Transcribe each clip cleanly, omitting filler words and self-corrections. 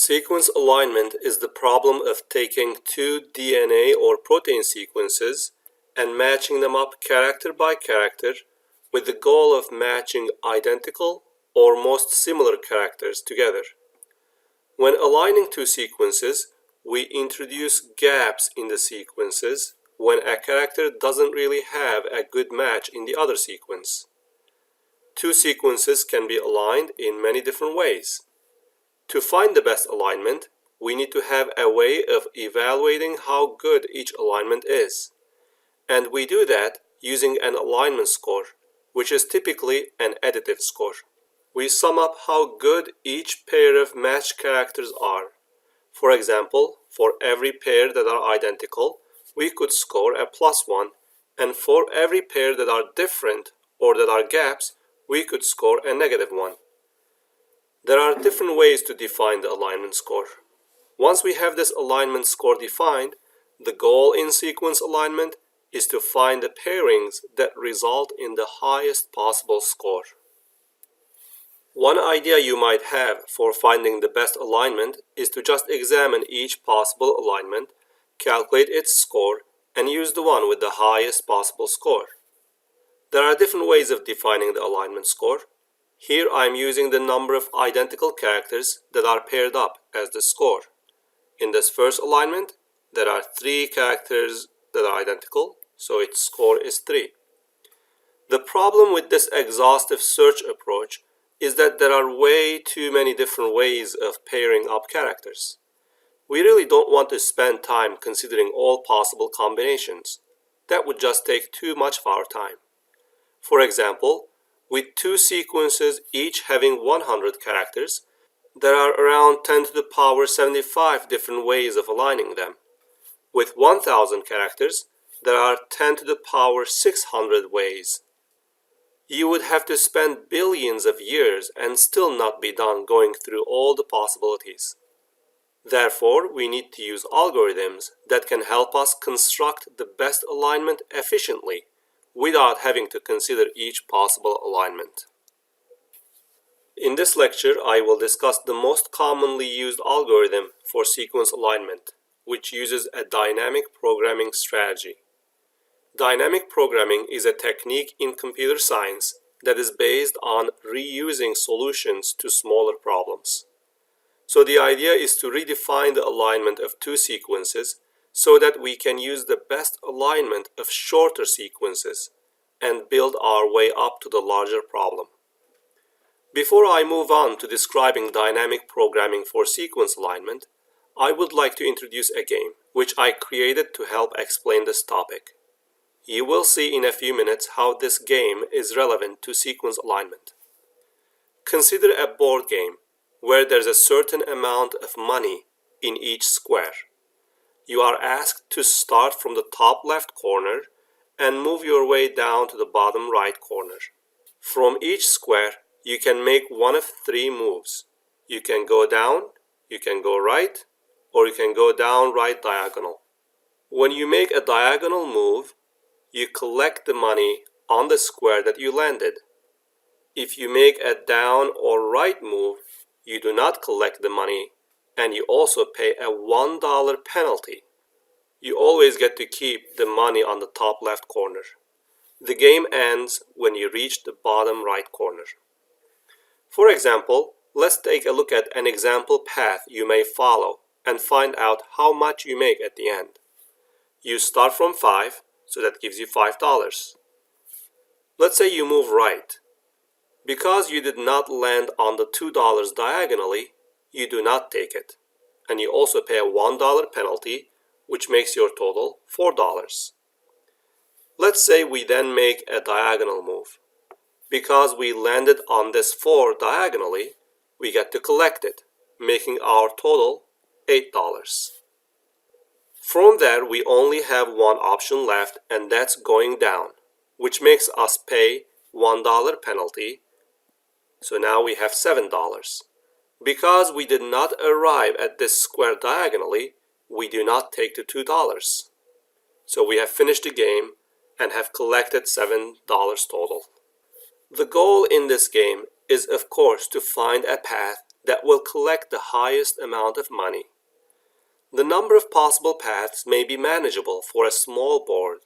Sequence alignment is the problem of taking two DNA or protein sequences and matching them up character by character with the goal of matching identical or most similar characters together. When aligning two sequences, we introduce gaps in the sequences when a character doesn't really have a good match in the other sequence. Two sequences can be aligned in many different ways. To find the best alignment, we need to have a way of evaluating how good each alignment is. And we do that using an alignment score, which is typically an additive score. We sum up how good each pair of matched characters are. For example, for every pair that are identical, we could score a +1, and for every pair that are different or that are gaps, we could score a -1. There are different ways to define the alignment score. Once we have this alignment score defined, the goal in sequence alignment is to find the pairings that result in the highest possible score. One idea you might have for finding the best alignment is to just examine each possible alignment, calculate its score, and use the one with the highest possible score. There are different ways of defining the alignment score. Here I am using the number of identical characters that are paired up as the score. In this first alignment, there are 3 characters that are identical, so its score is 3. The problem with this exhaustive search approach is that there are way too many different ways of pairing up characters. We really don't want to spend time considering all possible combinations. That would just take too much of our time. For example, with 2 sequences each having 100 characters, there are around 10 to the power 75 different ways of aligning them. With 1000 characters, there are 10 to the power 600 ways. You would have to spend billions of years and still not be done going through all the possibilities. Therefore, we need to use algorithms that can help us construct the best alignment efficiently, without having to consider each possible alignment. In this lecture, I will discuss the most commonly used algorithm for sequence alignment, which uses a dynamic programming strategy. Dynamic programming is a technique in computer science that is based on reusing solutions to smaller problems. So the idea is to redefine the alignment of 2 sequences so that we can use the best alignment of shorter sequences and build our way up to the larger problem. Before I move on to describing dynamic programming for sequence alignment, I would like to introduce a game which I created to help explain this topic. You will see in a few minutes how this game is relevant to sequence alignment. Consider a board game where there's a certain amount of money in each square. You are asked to start from the top left corner and move your way down to the bottom right corner. From each square, you can make one of 3 moves. You can go down, you can go right, or you can go down right diagonal. When you make a diagonal move, you collect the money on the square that you landed. If you make a down or right move, you do not collect the money, and you also pay a $1 penalty. You always get to keep the money on the top left corner. The game ends when you reach the bottom right corner. For example, let's take a look at an example path you may follow and find out how much you make at the end. You start from 5, so that gives you $5. Let's say you move right. Because you did not land on the $2 diagonally, you do not take it. And you also pay a $1 penalty, which makes your total $4. Let's say we then make a diagonal move. Because we landed on this 4 diagonally, we get to collect it, making our total $8. From there, we only have one option left, and that's going down, which makes us pay $1 penalty. So now we have $7. Because we did not arrive at this square diagonally, we do not take the $2. So we have finished the game and have collected $7 total. The goal in this game is, of course, to find a path that will collect the highest amount of money. The number of possible paths may be manageable for a small board,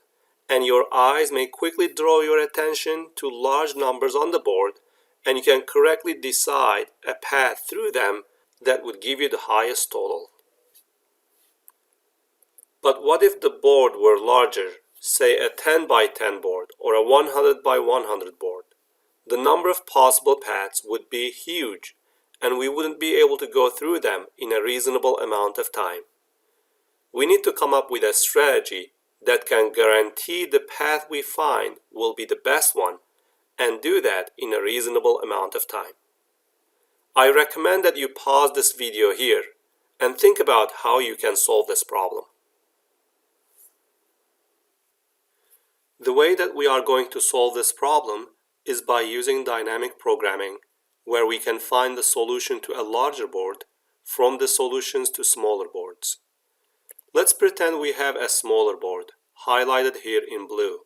and your eyes may quickly draw your attention to large numbers on the board, and you can correctly decide a path through them that would give you the highest total. But what if the board were larger, say a 10 by 10 board or a 100 by 100 board? The number of possible paths would be huge, and we wouldn't be able to go through them in a reasonable amount of time. We need to come up with a strategy that can guarantee the path we find will be the best one, and do that in a reasonable amount of time. I recommend that you pause this video here and think about how you can solve this problem. The way that we are going to solve this problem is by using dynamic programming, where we can find the solution to a larger board from the solutions to smaller boards. Let's pretend we have a smaller board, highlighted here in blue.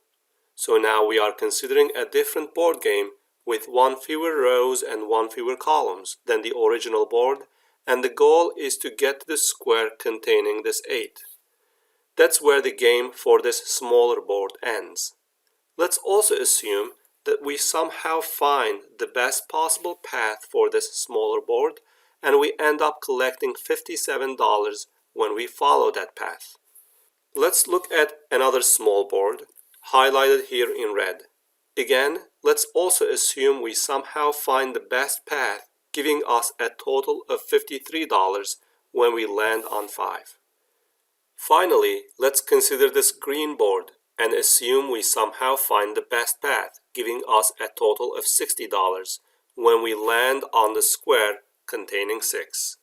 So now we are considering a different board game with one fewer rows and one fewer columns than the original board, and the goal is to get to the square containing this 8. That's where the game for this smaller board ends. Let's also assume that we somehow find the best possible path for this smaller board, and we end up collecting $57 when we follow that path. Let's look at another small board, highlighted here in red. Again, let's also assume we somehow find the best path, giving us a total of $53 when we land on 5. Finally, let's consider this green board and assume we somehow find the best path, giving us a total of $60 when we land on the square containing 6.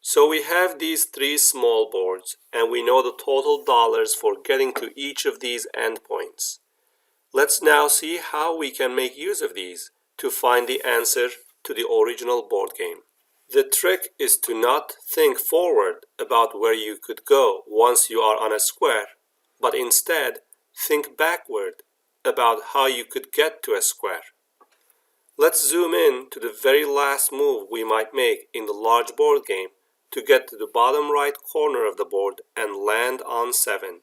So we have these 3 small boards, and we know the total dollars for getting to each of these endpoints. Let's now see how we can make use of these to find the answer to the original board game. The trick is to not think forward about where you could go once you are on a square, but instead think backward about how you could get to a square. Let's zoom in to the very last move we might make in the large board game to get to the bottom right corner of the board and land on 7.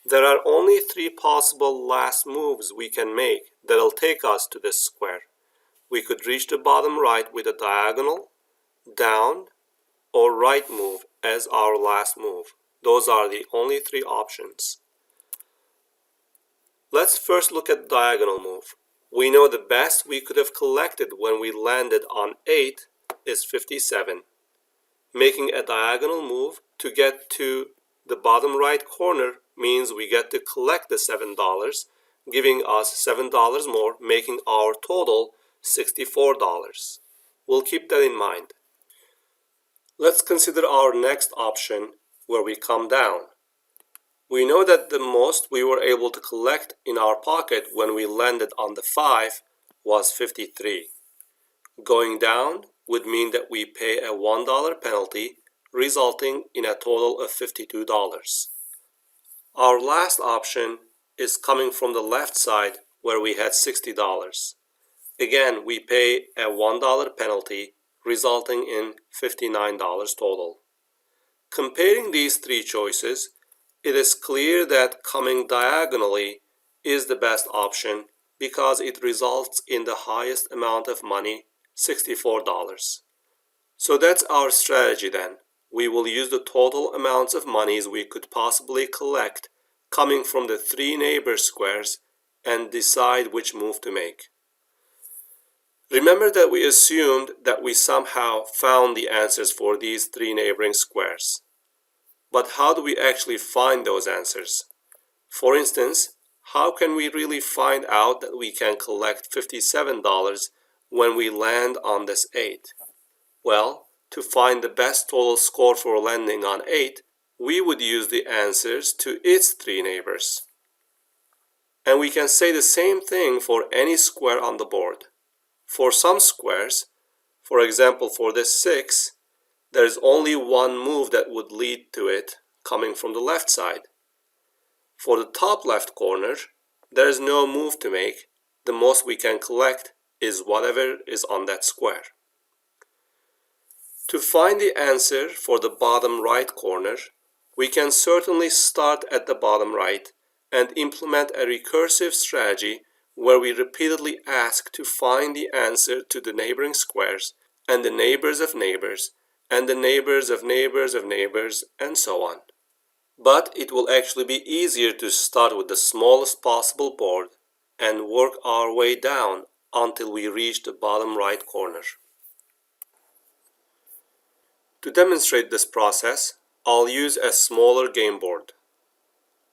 There are only 3 possible last moves we can make that'll take us to this square. We could reach the bottom right with a diagonal, down, or right move as our last move. Those are the only 3 options. Let's first look at diagonal move. We know the best we could have collected when we landed on 8 is 57. Making a diagonal move to get to the bottom right corner means we get to collect the $7, giving us $7 more, making our total $64. We'll keep that in mind. Let's consider our next option, where we come down. We know that the most we were able to collect in our pocket when we landed on the 5 was 53. Going down would mean that we pay a $1 penalty, resulting in a total of $52. Our last option is coming from the left side, where we had $60. Again, we pay a $1 penalty, resulting in $59 total. Comparing these 3 choices, it is clear that coming diagonally is the best option because it results in the highest amount of money, $64. So that's our strategy then. We will use the total amounts of monies we could possibly collect coming from the 3 neighbor squares and decide which move to make. Remember that we assumed that we somehow found the answers for these 3 neighboring squares. But how do we actually find those answers? For instance, how can we really find out that we can collect $57 when we land on this 8? Well, to find the best total score for landing on 8, we would use the answers to its 3 neighbors. And we can say the same thing for any square on the board. For some squares, for example for this 6, there is only one move that would lead to it coming from the left side. For the top left corner, there is no move to make. The most we can collect is whatever is on that square. To find the answer for the bottom right corner, we can certainly start at the bottom right and implement a recursive strategy where we repeatedly ask to find the answer to the neighboring squares and the neighbors of neighbors and the neighbors of neighbors of neighbors and so on. But it will actually be easier to start with the smallest possible board and work our way down until we reach the bottom right corner. To demonstrate this process, I'll use a smaller game board.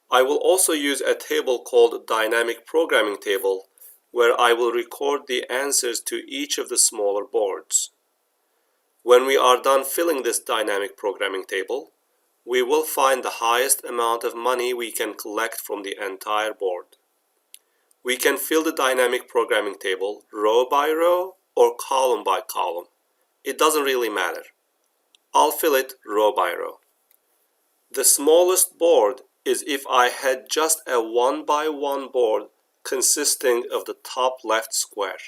I will also use a table called Dynamic Programming Table, where I will record the answers to each of the smaller boards. When we are done filling this dynamic programming table, we will find the highest amount of money we can collect from the entire board. We can fill the dynamic programming table row by row or column by column. It doesn't really matter. I'll fill it row by row. The smallest board is if I had just a 1-by-1 board consisting of the top left square,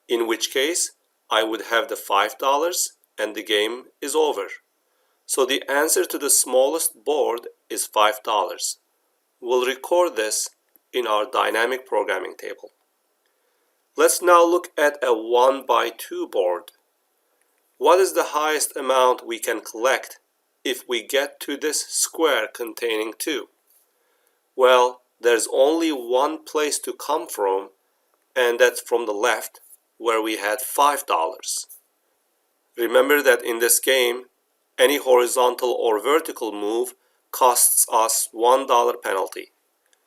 in which case I would have the $5 and the game is over. So the answer to the smallest board is $5. We'll record this in our dynamic programming table. Let's now look at a 1-by-2 board. What is the highest amount we can collect if we get to this square containing 2? Well, there's only one place to come from, and that's from the left, where we had $5. Remember that in this game, any horizontal or vertical move costs us $1 penalty.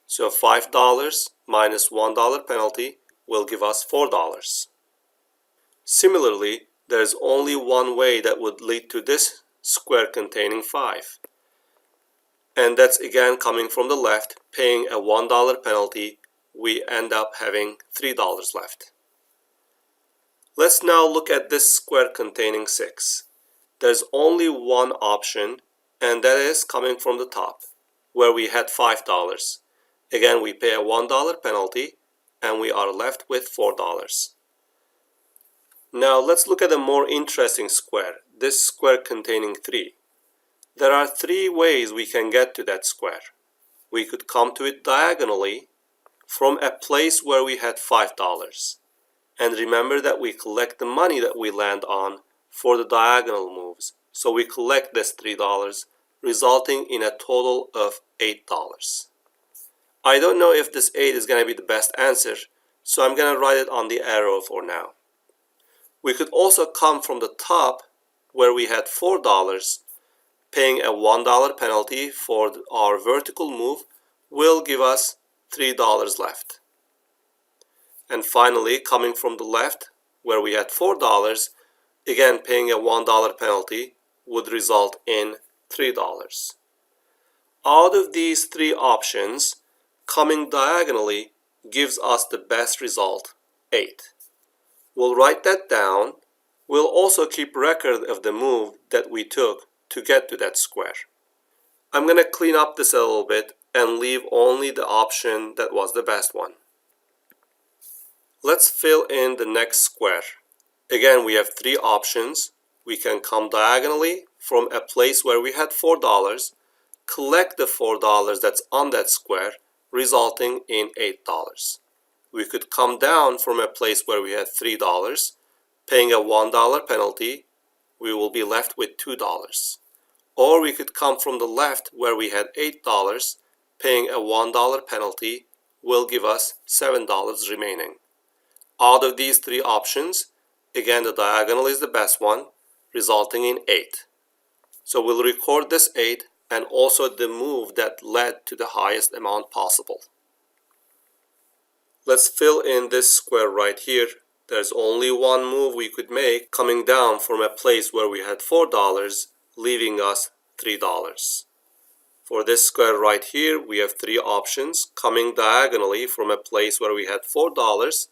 So $5 minus $1 penalty will give us $4. Similarly, there's only one way that would lead to this square containing 5. And that's again coming from the left, paying a $1 penalty, we end up having $3 left. Let's now look at this square containing 6. There's only one option, and that is coming from the top, where we had $5. Again, we pay a $1 penalty, and we are left with $4. Now let's look at a more interesting square, this square containing 3. There are 3 ways we can get to that square. We could come to it diagonally from a place where we had $5. And remember that we collect the money that we land on for the diagonal moves. So we collect this $3, resulting in a total of $8. I don't know if this 8 is going to be the best answer, so I'm going to write it on the arrow for now. We could also come from the top where we had $4, paying a $1 penalty for our vertical move will give us $3 left. And finally, coming from the left where we had $4, again paying a $1 penalty would result in $3. Out of these 3 options, coming diagonally gives us the best result, 8. We'll write that down. We'll also keep record of the move that we took to get to that square. I'm going to clean up this a little bit and leave only the option that was the best one. Let's fill in the next square. Again, we have 3 options. We can come diagonally from a place where we had $4, collect the $4 that's on that square, resulting in $8. We could come down from a place where we had $3, paying a $1 penalty, we will be left with $2. Or we could come from the left where we had $8, paying a $1 penalty will give us $7 remaining. Out of these 3 options, again the diagonal is the best one, resulting in 8. So we'll record this 8 and also the move that led to the highest amount possible. Let's fill in this square right here. There's only one move we could make coming down from a place where we had $4, leaving us $3. For this square right here, we have 3 options coming diagonally from a place where we had $4,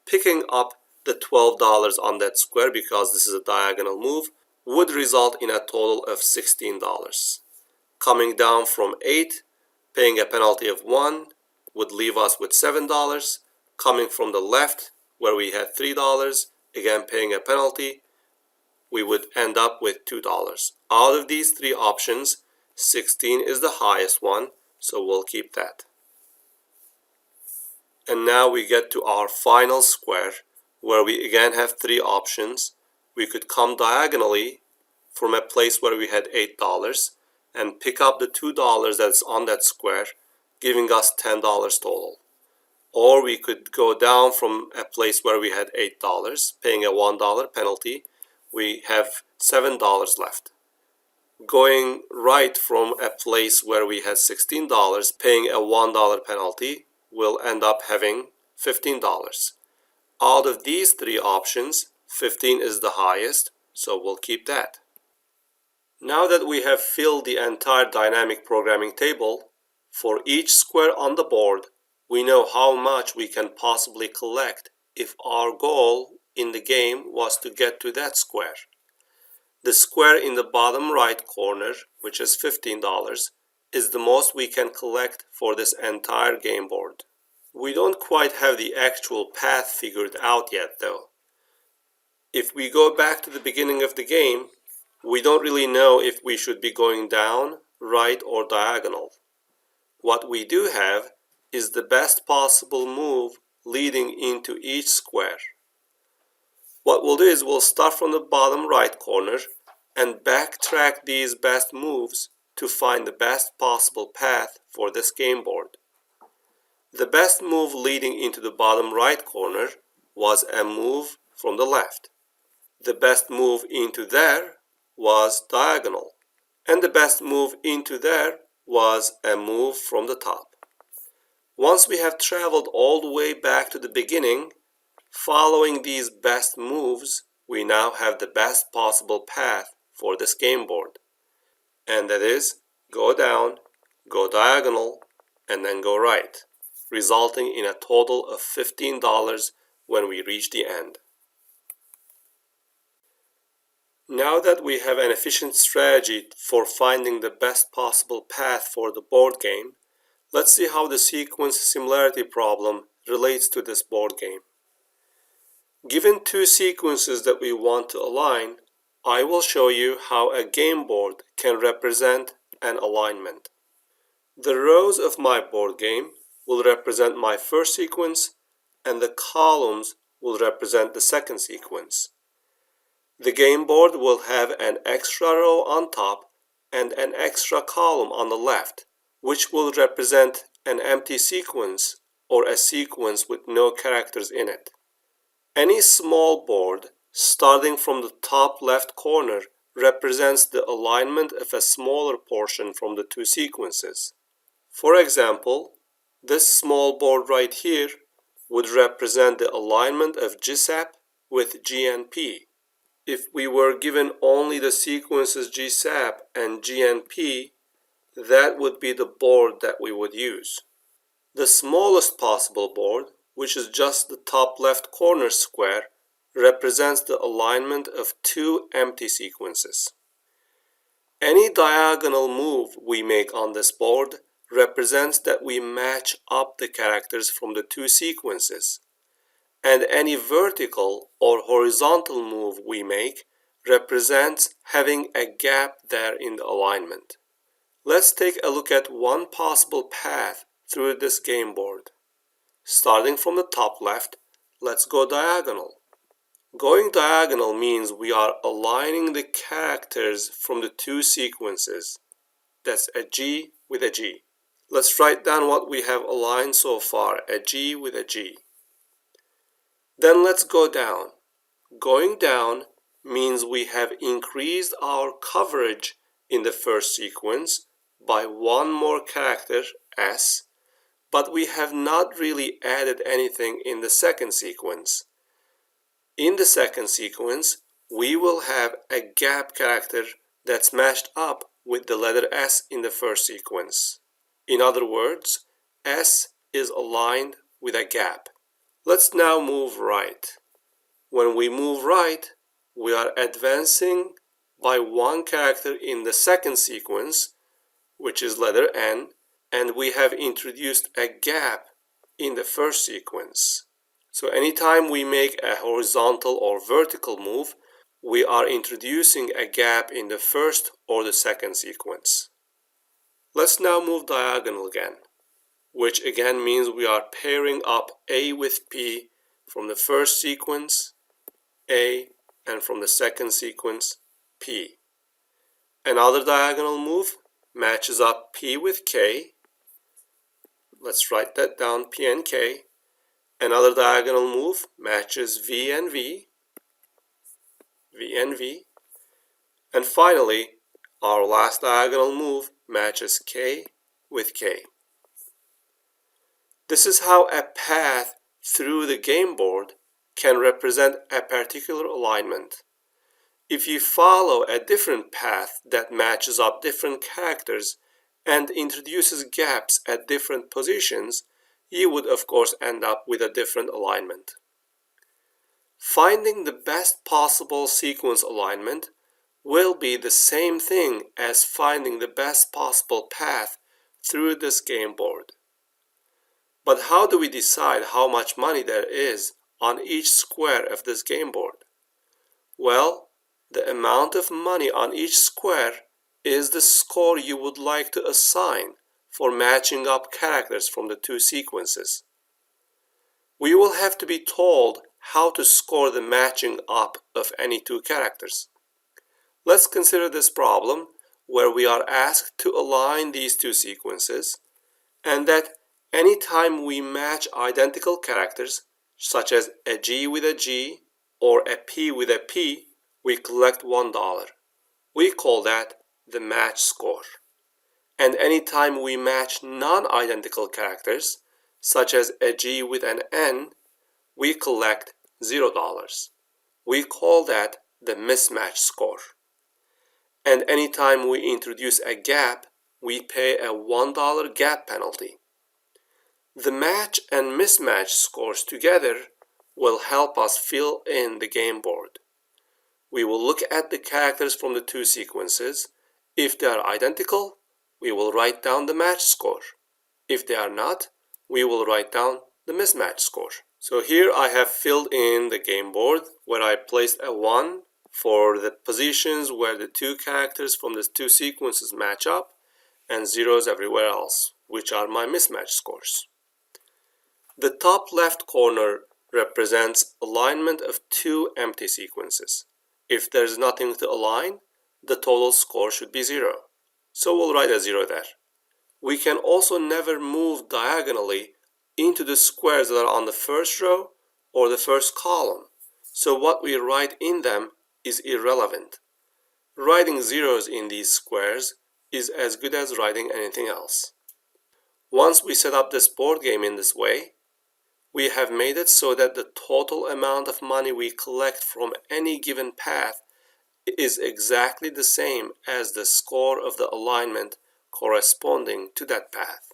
picking up the $12 on that square because this is a diagonal move would result in a total of $16. Coming down from 8, paying a penalty of 1 would leave us with $7. Coming from the left where we had $3, again paying a penalty, we would end up with $2. Out of these three options, 16 is the highest one, so we'll keep that. And now we get to our final square, where we again have three options. We could come diagonally from a place where we had $8 and pick up the $2 that's on that square, giving us $10 total. Or we could go down from a place where we had $8, paying a $1 penalty. We have $7 left. Going right from a place where we had $16, paying a $1 penalty, we'll end up having $15. Out of these three options, 15 is the highest, so we'll keep that. Now that we have filled the entire dynamic programming table, for each square on the board, we know how much we can possibly collect if our goal in the game was to get to that square. The square in the bottom right corner, which is $15, is the most we can collect for this entire game board. We don't quite have the actual path figured out yet though. If we go back to the beginning of the game, we don't really know if we should be going down, right, or diagonal. What we do have is the best possible move leading into each square. What we'll do is we'll start from the bottom right corner and backtrack these best moves to find the best possible path for this game board. The best move leading into the bottom right corner was a move from the left. The best move into there was diagonal. And the best move into there was a move from the top. Once we have traveled all the way back to the beginning, following these best moves, we now have the best possible path for this game board. And that is, go down, go diagonal, and then go right, resulting in a total of $15 when we reach the end. Now that we have an efficient strategy for finding the best possible path for the board game, let's see how the sequence similarity problem relates to this board game. Given two sequences that we want to align, I will show you how a game board can represent an alignment. The rows of my board game will represent my first sequence, and the columns will represent the second sequence. The game board will have an extra row on top and an extra column on the left, which will represent an empty sequence or a sequence with no characters in it. Any small board starting from the top left corner represents the alignment of a smaller portion from the two sequences. For example, this small board right here would represent the alignment of GSAP with GNP. If we were given only the sequences GSAP and GNP, that would be the board that we would use. The smallest possible board, which is just the top left corner square, represents the alignment of two empty sequences. Any diagonal move we make on this board represents that we match up the characters from the two sequences, and any vertical or horizontal move we make represents having a gap there in the alignment. Let's take a look at one possible path through this game board. Starting from the top left, let's go diagonal. Going diagonal means we are aligning the characters from the two sequences. That's a G with a G. Let's write down what we have aligned so far, a G with a G. Then let's go down. Going down means we have increased our coverage in the first sequence by one more character, S, but we have not really added anything in the second sequence. In the second sequence, we will have a gap character that's matched up with the letter S in the first sequence. In other words, S is aligned with a gap. Let's now move right. When we move right, we are advancing by one character in the second sequence, which is letter N, and we have introduced a gap in the first sequence. So anytime we make a horizontal or vertical move, we are introducing a gap in the first or the second sequence. Let's now move diagonal again, which again means we are pairing up A with P from the first sequence, A, and from the second sequence, P. Another diagonal move matches up P with K. Let's write that down, P and K. Another diagonal move matches V and V, V and V. And finally, our last diagonal move matches K with K. This is how a path through the game board can represent a particular alignment. If you follow a different path that matches up different characters and introduces gaps at different positions, you would of course end up with a different alignment. Finding the best possible sequence alignment will be the same thing as finding the best possible path through this game board. But how do we decide how much money there is on each square of this game board? Well, the amount of money on each square is the score you would like to assign for matching up characters from the two sequences. We will have to be told how to score the matching up of any two characters. Let's consider this problem where we are asked to align these two sequences, and that anytime we match identical characters, such as a G with a G or a P with a P, we collect $1. We call that the match score. And anytime we match non-identical characters, such as a G with an N, we collect $0. We call that the mismatch score. And anytime we introduce a gap, we pay a $1 gap penalty. The match and mismatch scores together will help us fill in the game board. We will look at the characters from the two sequences. If they are identical, we will write down the match score. If they are not, we will write down the mismatch score. So here I have filled in the game board where I placed a 1 for the positions where the two characters from the two sequences match up, and zeros everywhere else, which are my mismatch scores. The top left corner represents alignment of two empty sequences. If there's nothing to align, the total score should be 0. So we'll write a 0 there. We can also never move diagonally into the squares that are on the first row or the first column. So what we write in them is irrelevant. Writing zeros in these squares is as good as writing anything else. Once we set up this board game in this way, we have made it so that the total amount of money we collect from any given path is exactly the same as the score of the alignment corresponding to that path.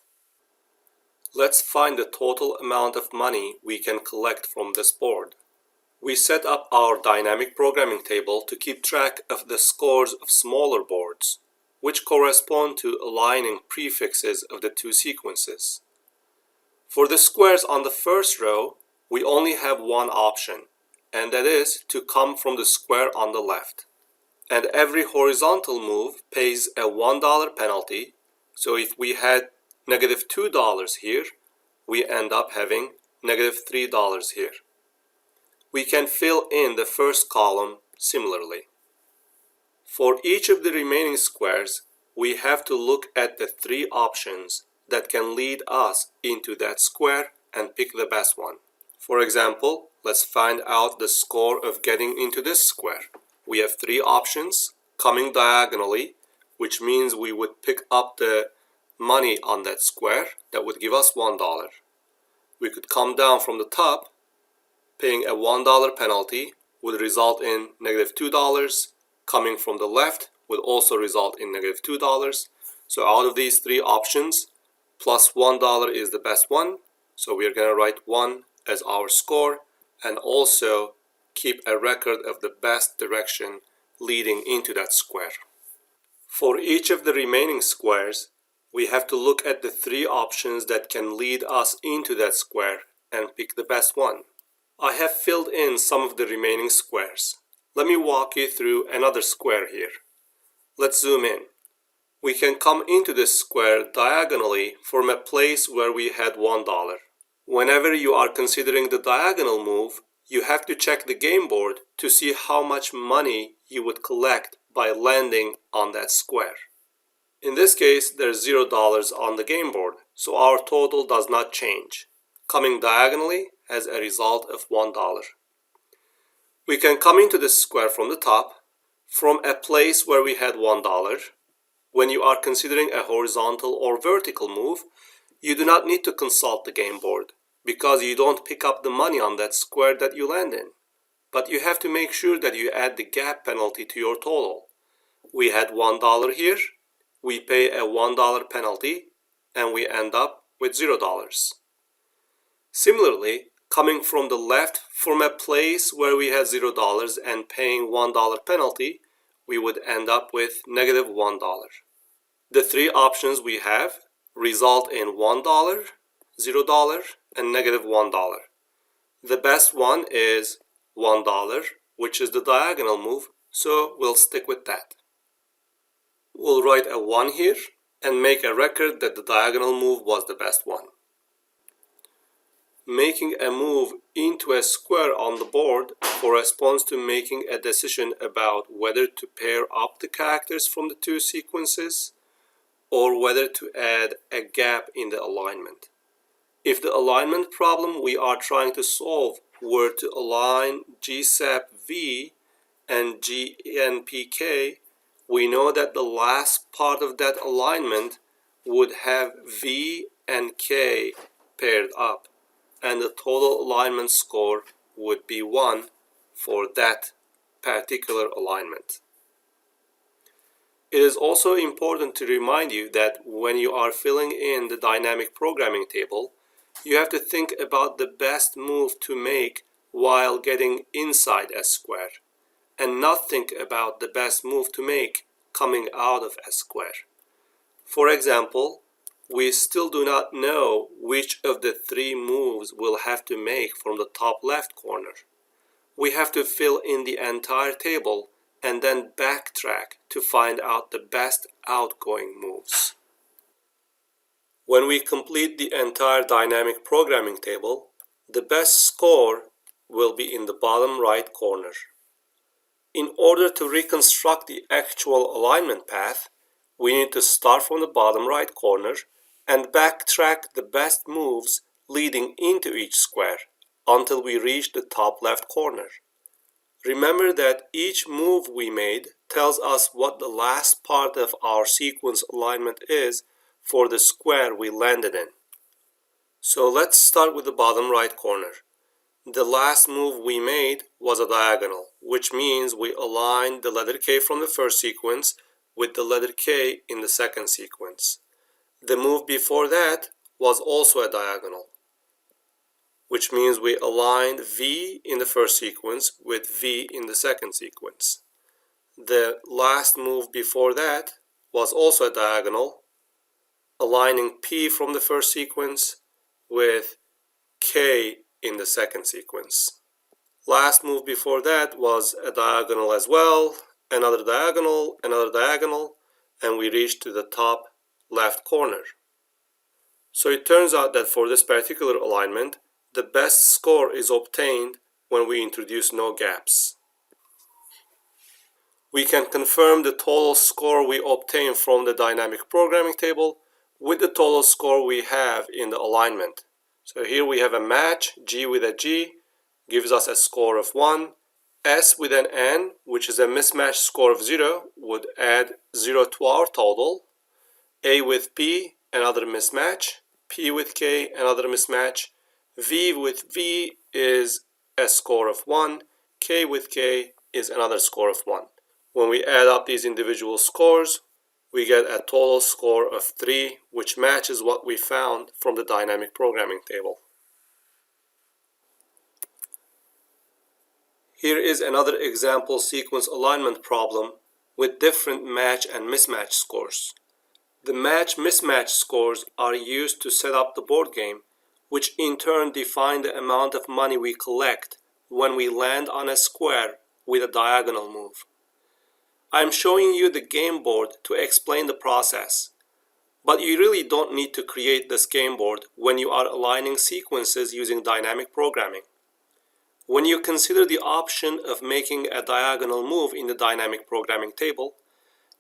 Let's find the total amount of money we can collect from this board. We set up our dynamic programming table to keep track of the scores of smaller boards, which correspond to aligning prefixes of the two sequences. For the squares on the first row, we only have one option, and that is to come from the square on the left. And every horizontal move pays a $1 penalty, so if we had -$2 here, we end up having -$3 here. We can fill in the first column similarly. For each of the remaining squares, we have to look at the three options that can lead us into that square and pick the best one. For example, let's find out the score of getting into this square. We have three options coming diagonally, which means we would pick up the money on that square that would give us $1. We could come down from the top. Paying a $1 penalty would result in -$2. Coming from the left would also result in -$2. So out of these three options, plus $1 is the best one. So we are going to write 1 as our score and also keep a record of the best direction leading into that square. For each of the remaining squares, we have to look at the three options that can lead us into that square and pick the best one. I have filled in some of the remaining squares. Let me walk you through another square here. Let's zoom in. We can come into this square diagonally from a place where we had $1. Whenever you are considering the diagonal move, you have to check the game board to see how much money you would collect by landing on that square. In this case, there's $0 on the game board, so our total does not change, coming diagonally as a result of $1. We can come into this square from the top, from a place where we had $1. When you are considering a horizontal or vertical move, you do not need to consult the game board because you don't pick up the money on that square that you land in. But you have to make sure that you add the gap penalty to your total. We had $1 here, we pay a $1 penalty, and we end up with $0. Similarly, coming from the left from a place where we had $0 and paying $1 penalty, we would end up with negative $1. The three options we have result in $1, $0, and negative $1. The best one is $1, which is the diagonal move, so we'll stick with that. We'll write a 1 here and make a record that the diagonal move was the best one. Making a move into a square on the board corresponds to making a decision about whether to pair up the characters from the two sequences or whether to add a gap in the alignment. If the alignment problem we are trying to solve were to align GSAP V and GNPK, we know that the last part of that alignment would have V and K paired up, and the total alignment score would be 1 for that particular alignment. It is also important to remind you that when you are filling in the dynamic programming table, you have to think about the best move to make while getting inside a square, and not think about the best move to make coming out of a square. For example, we still do not know which of the three moves we'll have to make from the top left corner. We have to fill in the entire table and then backtrack to find out the best outgoing moves. When we complete the entire dynamic programming table, the best score will be in the bottom right corner. In order to reconstruct the actual alignment path, we need to start from the bottom right corner and backtrack the best moves leading into each square until we reach the top left corner. Remember that each move we made tells us what the last part of our sequence alignment is for the square we landed in. So let's start with the bottom right corner. The last move we made was a diagonal, which means we aligned the letter K from the first sequence with the letter K in the second sequence. The move before that was also a diagonal, which means we aligned V in the first sequence with V in the second sequence. The last move before that was also a diagonal, aligning P from the first sequence with K in the second sequence. Last move before that was a diagonal as well, another diagonal, and we reached to the top left corner. So it turns out that for this particular alignment, the best score is obtained when we introduce no gaps. We can confirm the total score we obtain from the dynamic programming table with the total score we have in the alignment. So here we have a match, G with a G gives us a score of 1. S with an N, which is a mismatch score of 0, would add 0 to our total. A with P, another mismatch. P with K, another mismatch. V with V is a score of 1. K with K is another score of 1. When we add up these individual scores, we get a total score of 3, which matches what we found from the dynamic programming table. Here is another example sequence alignment problem with different match and mismatch scores. The match-mismatch scores are used to set up the board game, which in turn define the amount of money we collect when we land on a square with a diagonal move. I'm showing you the game board to explain the process, but you really don't need to create this game board when you are aligning sequences using dynamic programming. When you consider the option of making a diagonal move in the dynamic programming table,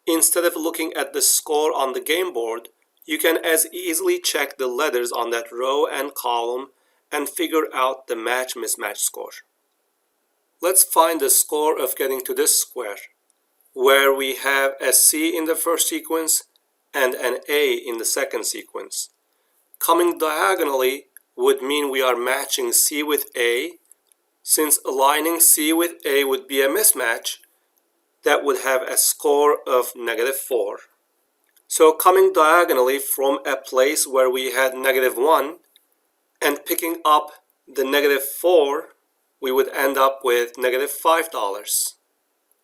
instead of looking at the score on the game board, you can as easily check the letters on that row and column and figure out the match-mismatch score. Let's find the score of getting to this square, where we have a C in the first sequence and an A in the second sequence. Coming diagonally would mean we are matching C with A. Since aligning C with A would be a mismatch, that would have a score of -4. So coming diagonally from a place where we had -1 and picking up the -4, we would end up with -$5.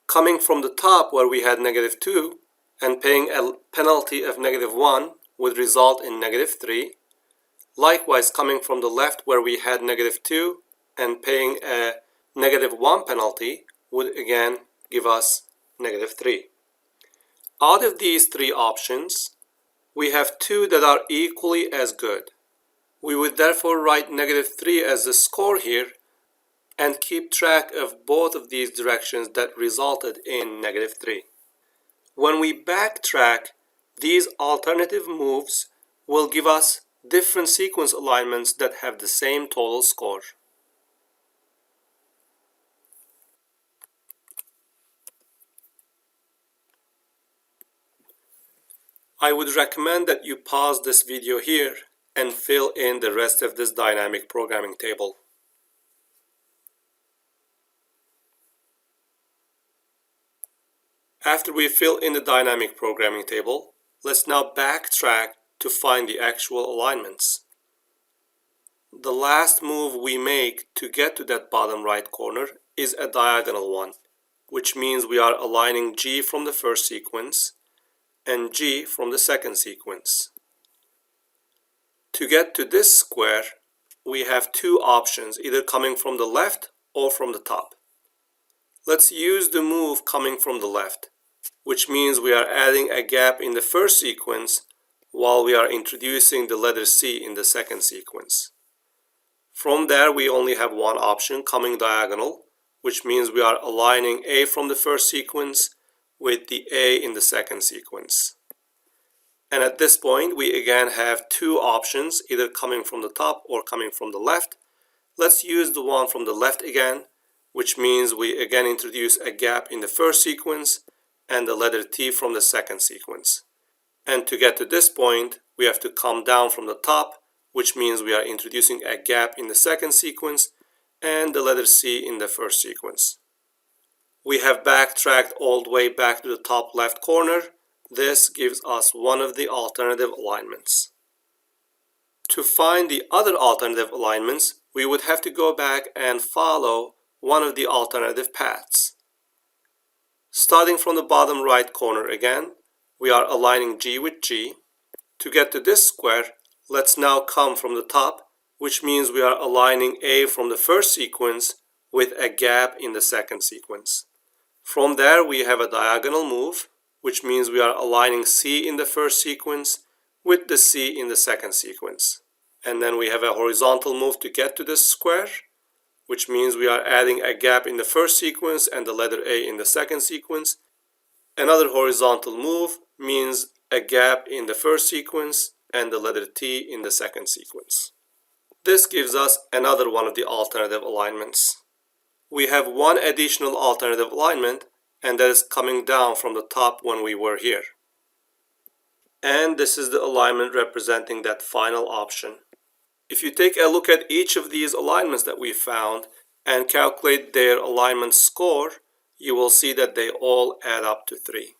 Coming from the top where we had -2 and paying a penalty of -1 would result in -3. Likewise, coming from the left where we had -2 and paying a -1 penalty would again give us -3. Out of these three options, we have two that are equally as good. We would therefore write -3 as the score here and keep track of both of these directions that resulted in -3. When we backtrack, these alternative moves will give us different sequence alignments that have the same total score. I would recommend that you pause this video here and fill in the rest of this dynamic programming table. After we fill in the dynamic programming table, let's now backtrack to find the actual alignments. The last move we make to get to that bottom right corner is a diagonal one, which means we are aligning G from the first sequence and G from the second sequence. To get to this square, we have two options, either coming from the left or from the top. Let's use the move coming from the left, which means we are adding a gap in the first sequence while we are introducing the letter C in the second sequence. From there, we only have one option, coming diagonal, which means we are aligning A from the first sequence with the A in the second sequence. And at this point, we again have two options, either coming from the top or coming from the left. Let's use the one from the left again, which means we again introduce a gap in the first sequence and the letter T from the second sequence. And to get to this point, we have to come down from the top, which means we are introducing a gap in the second sequence and the letter C in the first sequence. We have backtracked all the way back to the top left corner. This gives us one of the alternative alignments. To find the other alternative alignments, we would have to go back and follow one of the alternative paths. Starting from the bottom right corner again, we are aligning G with G. To get to this square, let's now come from the top, which means we are aligning A from the first sequence with a gap in the second sequence. From there, we have a diagonal move, which means we are aligning C in the first sequence with the C in the second sequence. And then we have a horizontal move to get to this square, which means we are adding a gap in the first sequence and the letter A in the second sequence. Another horizontal move means a gap in the first sequence and the letter T in the second sequence. This gives us another one of the alternative alignments. We have one additional alternative alignment, and that is coming down from the top when we were here. And this is the alignment representing that final option. If you take a look at each of these alignments that we found and calculate their alignment score, you will see that they all add up to 3.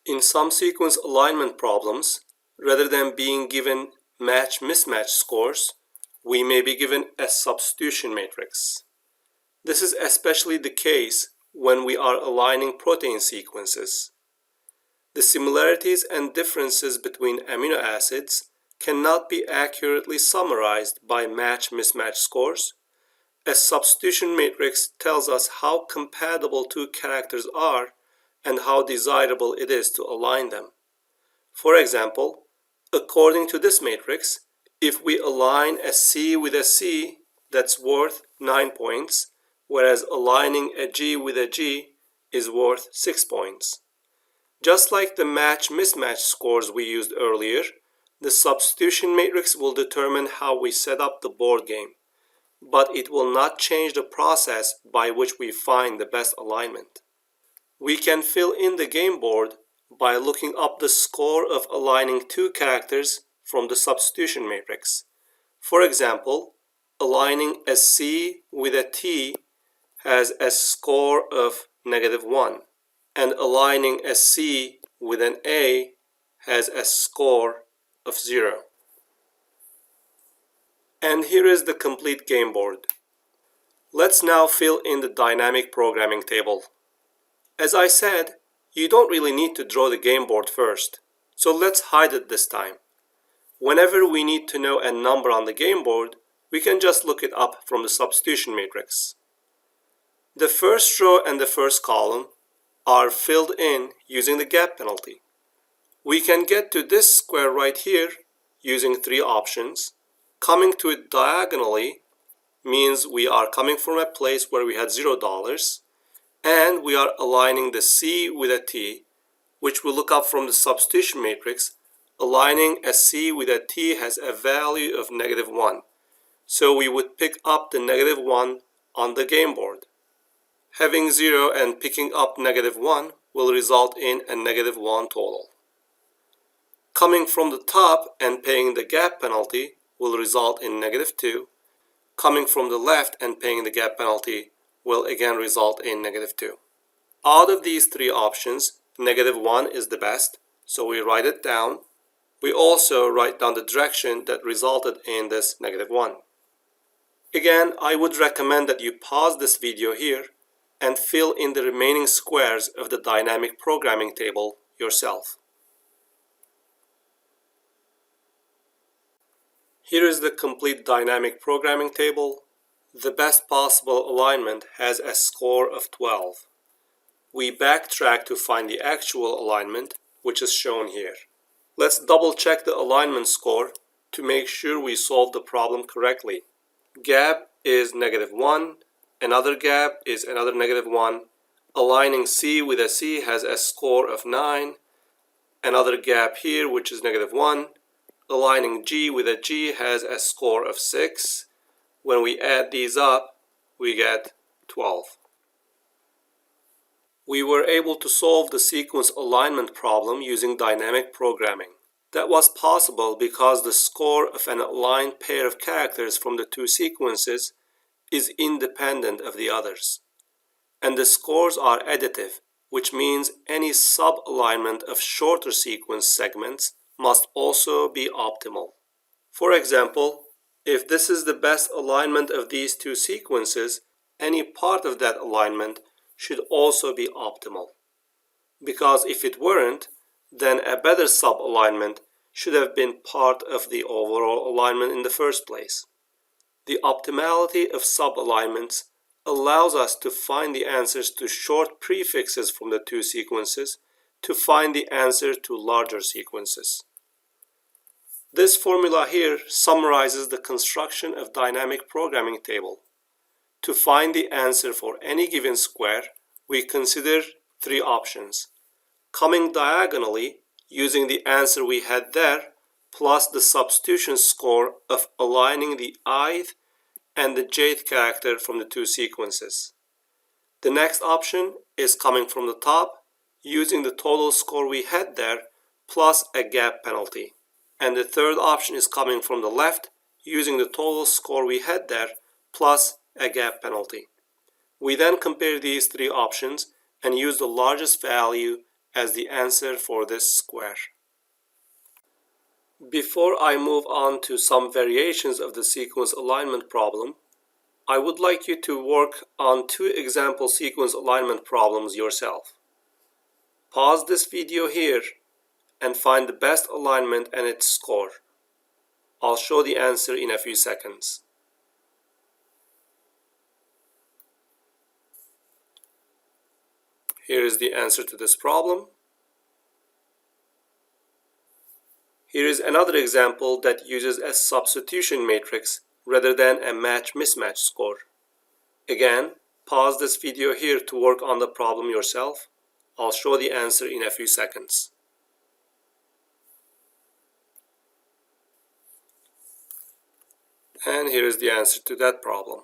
In some sequence alignment problems, rather than being given match-mismatch scores, we may be given a substitution matrix. This is especially the case when we are aligning protein sequences. The similarities and differences between amino acids cannot be accurately summarized by match-mismatch scores. A substitution matrix tells us how compatible two characters are and how desirable it is to align them. For example, according to this matrix, if we align a C with a C, that's worth 9 points, whereas aligning a G with a G is worth 6 points. Just like the match-mismatch scores we used earlier, the substitution matrix will determine how we set up the board game, but it will not change the process by which we find the best alignment. We can fill in the game board by looking up the score of aligning two characters from the substitution matrix. For example, aligning a C with a T has a score of -1, and aligning a C with an A has a score of 0. And here is the complete game board. Let's now fill in the dynamic programming table. As I said, you don't really need to draw the game board first, so let's hide it this time. Whenever we need to know a number on the game board, we can just look it up from the substitution matrix. The first row and the first column are filled in using the gap penalty. We can get to this square right here using 3 options. Coming to it diagonally means we are coming from a place where we had $0, and we are aligning the C with a T, which we look up from the substitution matrix. Aligning a C with a T has a value of -1, so we would pick up the -1 on the game board. Having 0 and picking up -1 will result in a -1 total. Coming from the top and paying the gap penalty will result in -2. Coming from the left and paying the gap penalty will again result in -2. Out of these 3 options, -1 is the best, so we write it down. We also write down the direction that resulted in this -1. Again, I would recommend that you pause this video here and fill in the remaining squares of the dynamic programming table yourself. Here is the complete dynamic programming table. The best possible alignment has a score of 12. We backtrack to find the actual alignment, which is shown here. Let's double check the alignment score to make sure we solve the problem correctly. Gap is -1, another gap is another -1. Aligning C with a C has a score of 9, another gap here which is -1. Aligning G with a G has a score of 6. When we add these up, we get 12. We were able to solve the sequence alignment problem using dynamic programming. That was possible because the score of an aligned pair of characters from the 2 sequences is independent of the others. And the scores are additive, which means any sub-alignment of shorter sequence segments must also be optimal. For example, if this is the best alignment of these 2 sequences, any part of that alignment should also be optimal. Because if it weren't, then a better sub-alignment should have been part of the overall alignment in the first place. The optimality of sub-alignments allows us to find the answers to short prefixes from the 2 sequences to find the answer to larger sequences. This formula here summarizes the construction of dynamic programming table. To find the answer for any given square, we consider 3 options. Coming diagonally, using the answer we had there, plus the substitution score of aligning the ith and the jth character from the 2 sequences. The next option is coming from the top, using the total score we had there, plus a gap penalty. And the third option is coming from the left, using the total score we had there, plus a gap penalty. We then compare these 3 options and use the largest value as the answer for this square. Before I move on to some variations of the sequence alignment problem, I would like you to work on 2 example sequence alignment problems yourself. Pause this video here and find the best alignment and its score. I'll show the answer in a few seconds. Here is the answer to this problem. Here is another example that uses a substitution matrix rather than a match-mismatch score. Again, pause this video here to work on the problem yourself. I'll show the answer in a few seconds. And here is the answer to that problem.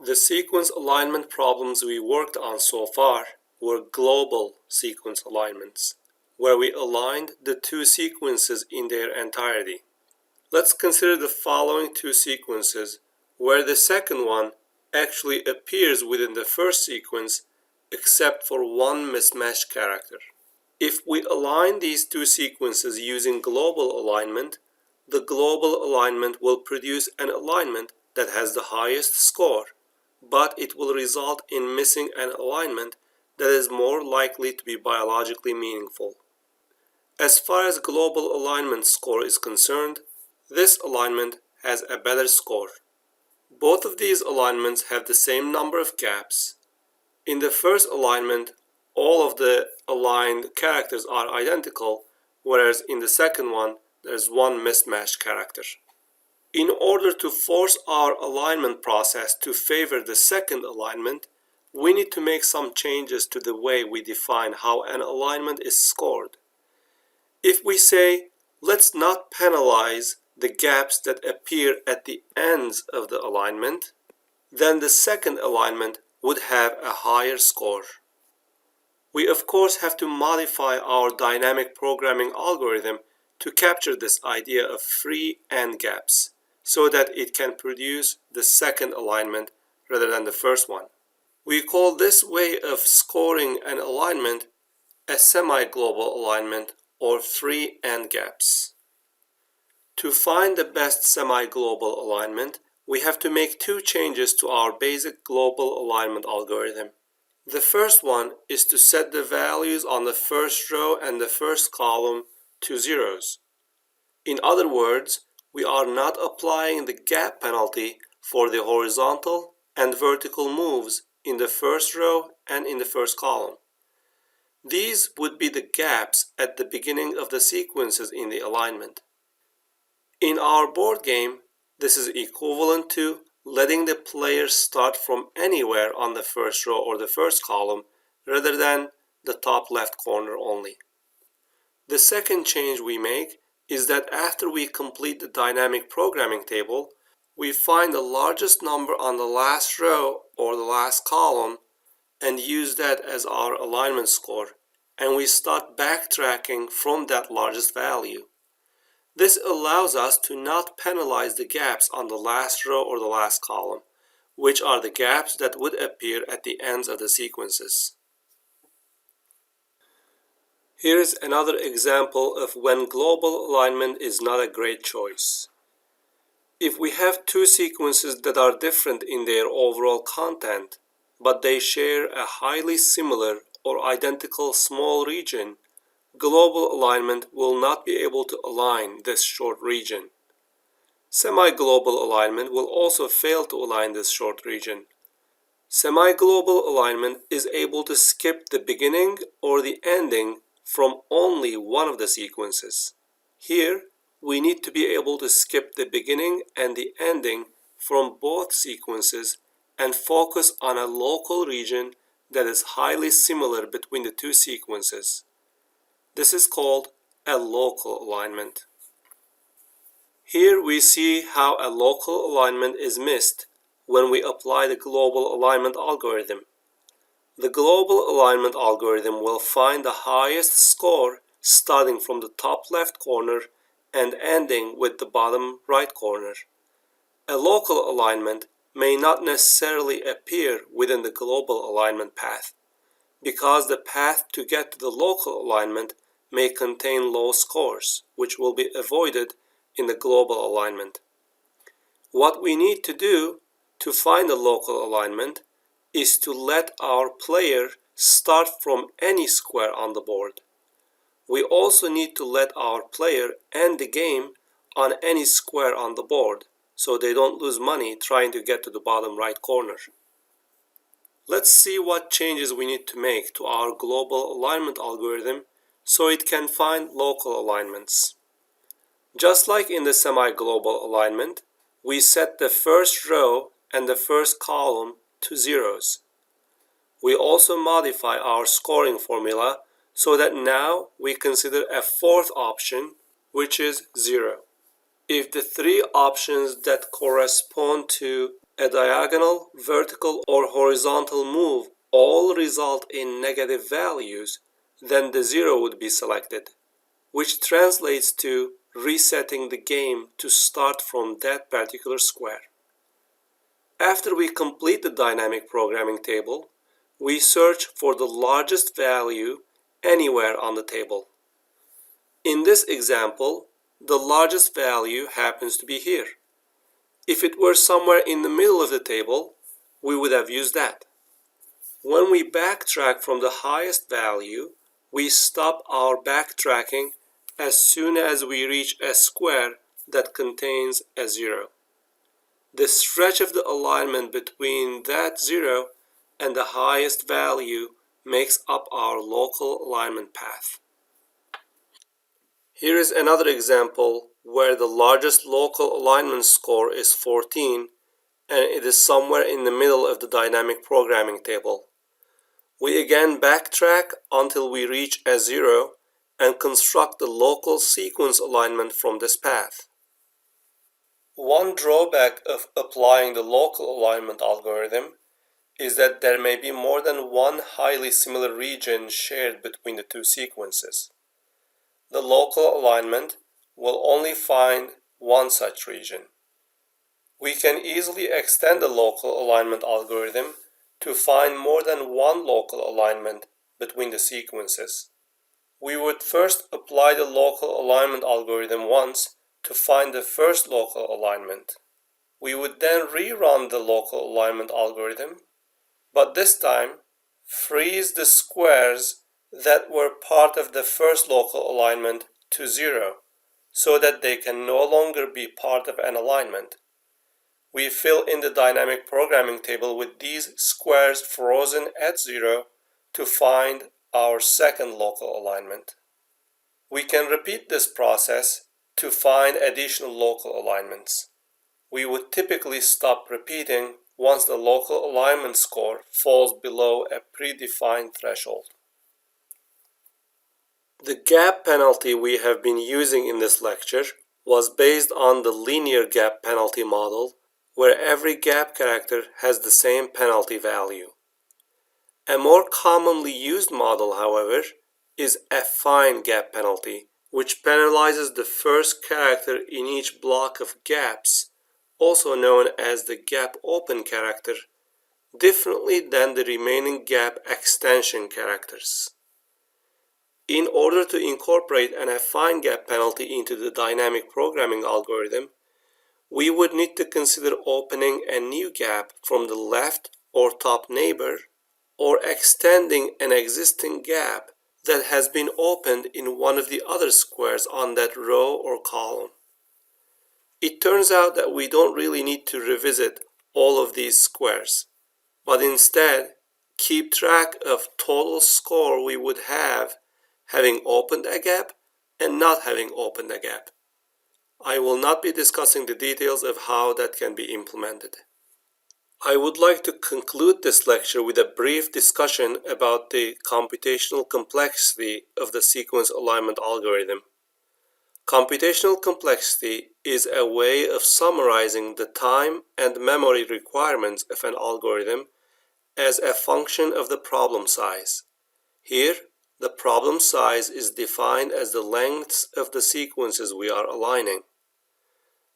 The sequence alignment problems we worked on so far were global sequence alignments, where we aligned the two sequences in their entirety. Let's consider the following two sequences, where the second one actually appears within the first sequence except for one mismatched character. If we align these two sequences using global alignment, the global alignment will produce an alignment that has the highest score, but it will result in missing an alignment that is more likely to be biologically meaningful. As far as global alignment score is concerned, this alignment has a better score. Both of these alignments have the same number of gaps. In the first alignment, all of the aligned characters are identical, whereas in the second one, there's one mismatched character. In order to force our alignment process to favor the second alignment, we need to make some changes to the way we define how an alignment is scored. If we say, let's not penalize the gaps that appear at the ends of the alignment, then the second alignment would have a higher score. We of course have to modify our dynamic programming algorithm to capture this idea of free end gaps, so that it can produce the second alignment rather than the first one. We call this way of scoring an alignment a semi-global alignment or free end gaps. To find the best semi-global alignment, we have to make two changes to our basic global alignment algorithm. The first one is to set the values on the first row and the first column to zeros. In other words, we are not applying the gap penalty for the horizontal and vertical moves in the first row and in the first column. These would be the gaps at the beginning of the sequences in the alignment. In our board game, this is equivalent to letting the player start from anywhere on the first row or the first column rather than the top left corner only. The second change we make is that after we complete the dynamic programming table, we find the largest number on the last row or the last column and use that as our alignment score, and we start backtracking from that largest value. This allows us to not penalize the gaps on the last row or the last column, which are the gaps that would appear at the ends of the sequences. Here is another example of when global alignment is not a great choice. If we have two sequences that are different in their overall content, but they share a highly similar or identical small region, global alignment will not be able to align this short region. Semi-global alignment will also fail to align this short region. Semi-global alignment is able to skip the beginning or the ending from only one of the sequences. Here, we need to be able to skip the beginning and the ending from both sequences and focus on a local region that is highly similar between the two sequences. This is called a local alignment. Here we see how a local alignment is missed when we apply the global alignment algorithm. The global alignment algorithm will find the highest score starting from the top left corner and ending with the bottom right corner. A local alignment may not necessarily appear within the global alignment path, because the path to get to the local alignment may contain low scores, which will be avoided in the global alignment. What we need to do to find the local alignment is to let our player start from any square on the board. We also need to let our player end the game on any square on the board, so they don't lose money trying to get to the bottom right corner. Let's see what changes we need to make to our global alignment algorithm so it can find local alignments. Just like in the semi-global alignment, we set the first row and the first column to zeros. We also modify our scoring formula so that now we consider a fourth option, which is 0. If the three options that correspond to a diagonal, vertical, or horizontal move all result in negative values, then the 0 would be selected, which translates to resetting the game to start from that particular square. After we complete the dynamic programming table, we search for the largest value anywhere on the table. In this example, the largest value happens to be here. If it were somewhere in the middle of the table, we would have used that. When we backtrack from the highest value, we stop our backtracking as soon as we reach a square that contains a 0. The stretch of the alignment between that 0 and the highest value makes up our local alignment path. Here is another example where the largest local alignment score is 14 and it is somewhere in the middle of the dynamic programming table. We again backtrack until we reach a 0 and construct the local sequence alignment from this path. One drawback of applying the local alignment algorithm is that there may be more than one highly similar region shared between the two sequences. The local alignment will only find one such region. We can easily extend the local alignment algorithm to find more than one local alignment between the sequences. We would first apply the local alignment algorithm once to find the first local alignment. We would then rerun the local alignment algorithm, but this time freeze the squares that were part of the first local alignment to 0, so that they can no longer be part of an alignment. We fill in the dynamic programming table with these squares frozen at 0 to find our second local alignment. We can repeat this process to find additional local alignments. We would typically stop repeating once the local alignment score falls below a predefined threshold. The gap penalty we have been using in this lecture was based on the linear gap penalty model, where every gap character has the same penalty value. A more commonly used model, however, is affine gap penalty, which penalizes the first character in each block of gaps, also known as the gap open character, differently than the remaining gap extension characters. In order to incorporate an affine gap penalty into the dynamic programming algorithm, we would need to consider opening a new gap from the left or top neighbor, or extending an existing gap that has been opened in one of the other squares on that row or column. It turns out that we don't really need to revisit all of these squares, but instead keep track of total score we would have having opened a gap and not having opened a gap. I will not be discussing the details of how that can be implemented. I would like to conclude this lecture with a brief discussion about the computational complexity of the sequence alignment algorithm. Computational complexity is a way of summarizing the time and memory requirements of an algorithm as a function of the problem size. Here, the problem size is defined as the lengths of the sequences we are aligning.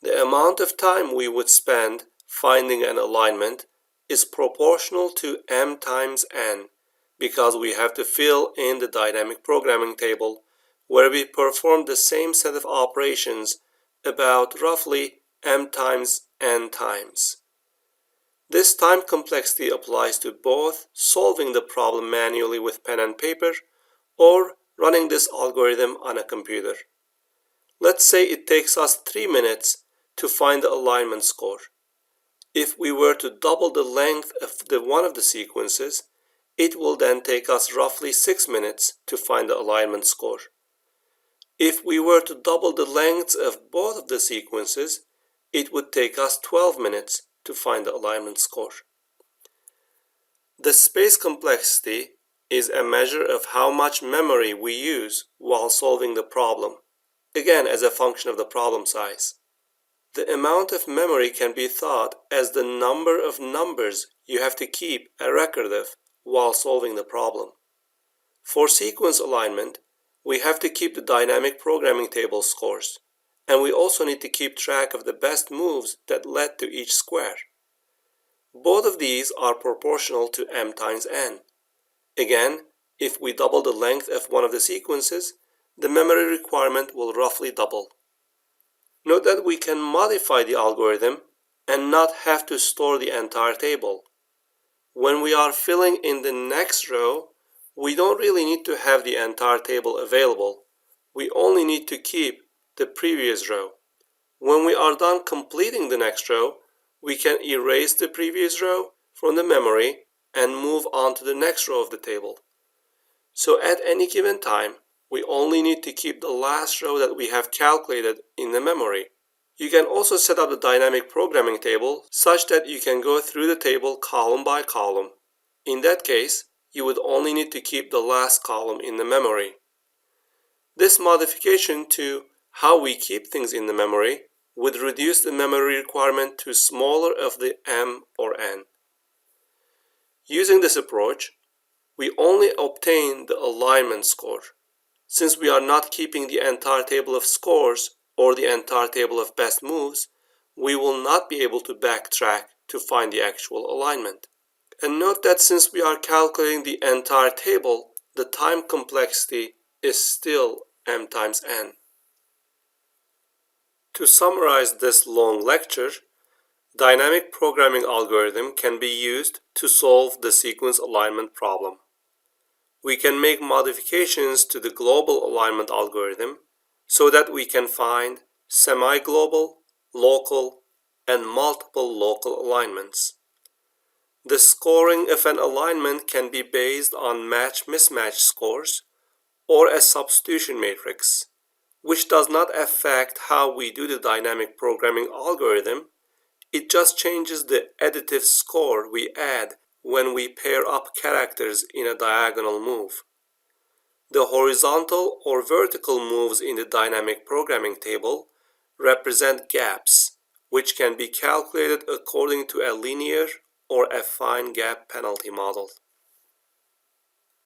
The amount of time we would spend finding an alignment is proportional to m times n, because we have to fill in the dynamic programming table where we perform the same set of operations about roughly m times n times. This time complexity applies to both solving the problem manually with pen and paper or running this algorithm on a computer. Let's say it takes us 3 minutes to find the alignment score. If we were to double the length of one of the sequences, it will then take us roughly 6 minutes to find the alignment score. If we were to double the lengths of both of the sequences, it would take us 12 minutes to find the alignment score. The space complexity is a measure of how much memory we use while solving the problem, again as a function of the problem size. The amount of memory can be thought as the number of numbers you have to keep a record of while solving the problem. For sequence alignment, we have to keep the dynamic programming table scores, and we also need to keep track of the best moves that led to each square. Both of these are proportional to m times n. Again, if we double the length of one of the sequences, the memory requirement will roughly double. Note that we can modify the algorithm and not have to store the entire table. When we are filling in the next row, we don't really need to have the entire table available. We only need to keep the previous row. When we are done completing the next row, we can erase the previous row from the memory and move on to the next row of the table. So at any given time, we only need to keep the last row that we have calculated in the memory. You can also set up the dynamic programming table such that you can go through the table column by column. In that case, you would only need to keep the last column in the memory. This modification to how we keep things in the memory would reduce the memory requirement to smaller of the m or n. Using this approach, we only obtain the alignment score. Since we are not keeping the entire table of scores or the entire table of best moves, we will not be able to backtrack to find the actual alignment. And note that since we are calculating the entire table, the time complexity is still m times n. To summarize this long lecture, dynamic programming algorithm can be used to solve the sequence alignment problem. We can make modifications to the global alignment algorithm so that we can find semi-global, local, and multiple local alignments. The scoring of an alignment can be based on match-mismatch scores or a substitution matrix, which does not affect how we do the dynamic programming algorithm. It just changes the additive score we add when we pair up characters in a diagonal move. The horizontal or vertical moves in the dynamic programming table represent gaps, which can be calculated according to a linear or affine gap penalty model.